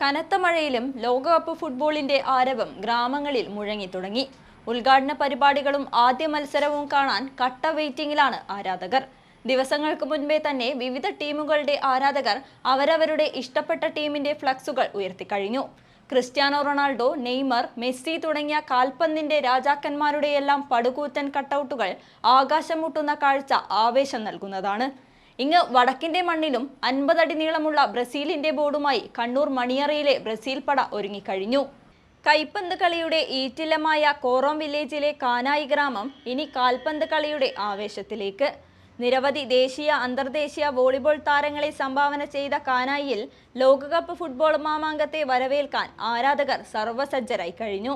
കനത്ത മഴയിലും ലോകകപ്പ് ഫുട്ബോളിന്റെ ആരവം ഗ്രാമങ്ങളിൽ മുഴങ്ങിത്തുടങ്ങി. ഉദ്ഘാടന പരിപാടികളും ആദ്യ മത്സരവും കാണാൻ കട്ട വെയിറ്റിംഗിലാണ് ആരാധകർ. ദിവസങ്ങൾക്ക് മുൻപേ തന്നെ വിവിധ ടീമുകളുടെ ആരാധകർ അവരവരുടെ ഇഷ്ടപ്പെട്ട ടീമിന്റെ ഫ്ലക്സുകൾ ഉയർത്തിക്കഴിഞ്ഞു. ക്രിസ്ത്യാനോ റൊണാൾഡോ, നെയ്മർ, മെസ്സി തുടങ്ങിയ കാൽപന്തിന്റെ രാജാക്കന്മാരുടെയെല്ലാം പടുകൂറ്റൻ കട്ടൗട്ടുകൾ ആകാശം മുട്ടുന്ന കാഴ്ച ആവേശം നൽകുന്നതാണ്. ഇങ്ങ് വടക്കിന്റെ മണ്ണിലും 50 അടി നീളമുള്ള ബ്രസീലിന്റെ ബോർഡുമായി കണ്ണൂർ മണിയറയിലെ ബ്രസീൽ പട ഒരുങ്ങിക്കഴിഞ്ഞു. കൈപ്പന്ത് കളിയുടെ ഈറ്റില്ലമായ കോറോം വില്ലേജിലെ കാനായി ഗ്രാമം ഇനി കാൽപന്ത് കളിയുടെ ആവേശത്തിലേക്ക്. നിരവധി ദേശീയ അന്തർദേശീയ വോളിബോൾ താരങ്ങളെ സംഭാവന ചെയ്ത കാനായിയിൽ ലോകകപ്പ് ഫുട്ബോൾ മാമാങ്കത്തെ വരവേൽക്കാൻ ആരാധകർ സർവ്വസജ്ജരായി കഴിഞ്ഞു.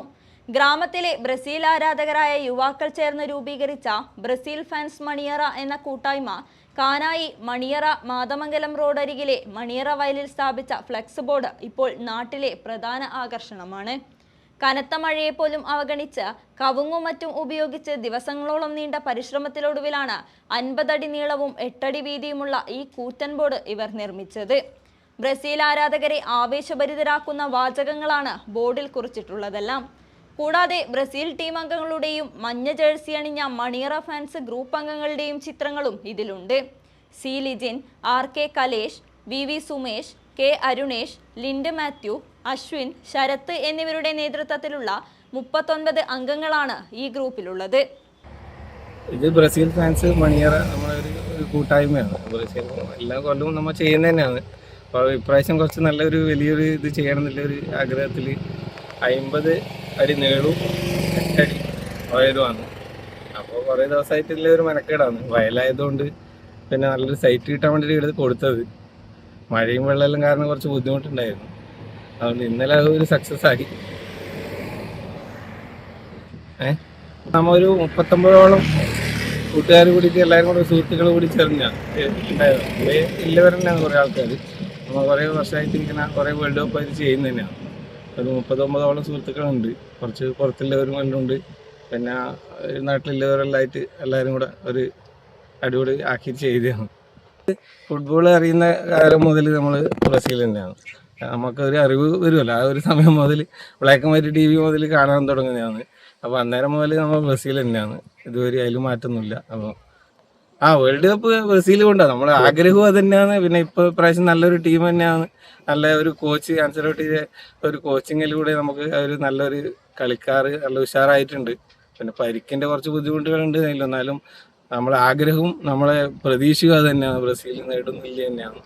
ഗ്രാമത്തിലെ ബ്രസീൽ ആരാധകരായ യുവാക്കൾ ചേർന്ന് രൂപീകരിച്ച ബ്രസീൽ ഫാൻസ് മണിയറ എന്ന കൂട്ടായ്മ കാനായി മണിയറ മാതമംഗലം റോഡരികിലെ മണിയറ വയലിൽ സ്ഥാപിച്ച ഫ്ലെക്സ് ബോർഡ് ഇപ്പോൾ നാട്ടിലെ പ്രധാന ആകർഷണമാണ്. കനത്ത മഴയെപ്പോലും അവഗണിച്ച് കവുങ്ങും മറ്റും ഉപയോഗിച്ച് ദിവസങ്ങളോളം നീണ്ട പരിശ്രമത്തിലൊടുവിലാണ് 50 അടി നീളവും 8 അടി വീതിയുമുള്ള ഈ കൂറ്റൻ ബോർഡ് ഇവർ നിർമ്മിച്ചത്. ബ്രസീൽ ആരാധകരെ ആവേശഭരിതരാക്കുന്ന വാചകങ്ങളാണ് ബോർഡിൽ കുറിച്ചിട്ടുള്ളതെല്ലാം. കൂടാതെ ബ്രസീൽ ടീം അംഗങ്ങളുടെയും മഞ്ഞ ജേഴ്സി അണിഞ്ഞ മണിയറ ഫാൻസ് ഗ്രൂപ്പ് അംഗങ്ങളുടെയും ചിത്രങ്ങളും ഇതിലുണ്ട്. C Lijin, R K Kalesh, V V Sumesh, K Arunesh, Lind Mathew, Ashwin, Sarath എന്നിവരുടെ നേതൃത്വത്തിലുള്ള 39 അംഗങ്ങളാണ് ഈ ഗ്രൂപ്പിലുള്ളത്. ഇത് ബ്രസീൽ ഫാൻസ് മണിയറ നമ്മളൊരു കൂട്ടായ്മയാണ്. ബ്രസീൽ എല്ലാ കൊല്ലവും നമ്മൾ ചെയ്യുന്നത് തന്നെയാണ്. അപ്പോൾ ഇപ്രാവശ്യം കുറച്ച് നല്ലൊരു വലിയൊരു ഇത് ചെയ്യണം എന്നുള്ളൊരു ആഗ്രഹത്തിൽ 50 അടി നീളവും 8 അടി ഉയരവുമാണ്. അപ്പോൾ കുറേ ദിവസമായിട്ടുള്ള ഒരു മെനക്കേടാണ്. വയലായതുകൊണ്ട് പിന്നെ നല്ലൊരു സൈറ്റ് കിട്ടാൻ വേണ്ടിയിട്ട് എടുത്ത് കൊടുത്തത്. മഴയും വെള്ളമെല്ലാം കാരണം കുറച്ച് ബുദ്ധിമുട്ടുണ്ടായിരുന്നു. അതുകൊണ്ട് ഇന്നലെ അതൊരു സക്സസ് ആക്കി. നമ്മൾ ഒരു 39ഓളം കൂട്ടുകാർ കൂടിയിട്ട് എല്ലാവരും കൂടെ സുഹൃത്തുക്കൾ കൂടി ചേർന്നാണ് ഉണ്ടായത്. ഇല്ലവരെന്നാണ് കുറേ ആൾക്കാർ. നമ്മൾ കുറേ വർഷമായിട്ട് ഇങ്ങനെ കുറേ വേൾഡ് കപ്പ് ആയിട്ട് ചെയ്യുന്നത് തന്നെയാണ്. ഒരു 39ഓളം സുഹൃത്തുക്കളുണ്ട്. കുറച്ച് പുറത്തുള്ളവരും എല്ലാം പിന്നെ നാട്ടിലുള്ളവരെല്ലാമായിട്ട് എല്ലാവരും കൂടെ ഒരു അടിപൊളി ആക്കി ചെയ്തതാണ്. ഫുട്ബോൾ അറിയുന്ന കാലം മുതൽ നമ്മൾ ബ്രസീൽ തന്നെയാണ്. നമുക്കൊരു അറിവ് വരുമല്ലോ, ആ ഒരു സമയം മുതൽ ബ്ലാക്ക് ആൻഡ് വൈറ്റ് TV മുതൽ കാണാൻ തുടങ്ങുന്നതാണ്. അപ്പോൾ അന്നേരം മുതൽ നമ്മൾ ബ്രസീൽ തന്നെയാണ്. ഇതുവരെ അതിൽ മാറ്റമൊന്നുമില്ല. അപ്പോൾ വേൾഡ് കപ്പ് ബ്രസീൽ കൊണ്ടാണ് നമ്മുടെ ആഗ്രഹവും അത് തന്നെയാണ്. പിന്നെ ഇപ്പോൾ ഇപ്രാവശ്യം നല്ലൊരു ടീം തന്നെയാണ്. നല്ല ഒരു കോച്ച് ആൻസലോട്ടിയുടെ ഒരു കോച്ചിങ്ങിലൂടെ നമുക്ക് ഒരു നല്ലൊരു കളിക്കാർ നല്ല ഉഷാറായിട്ടുണ്ട്. പിന്നെ പരിക്കിൻ്റെ കുറച്ച് ബുദ്ധിമുട്ടുകളുണ്ട്. എന്നാലും നമ്മളെ ആഗ്രഹവും നമ്മളെ പ്രതീക്ഷയും അത് തന്നെയാണ്. ബ്രസീൽ നേടുന്നില്ല തന്നെയാണ്.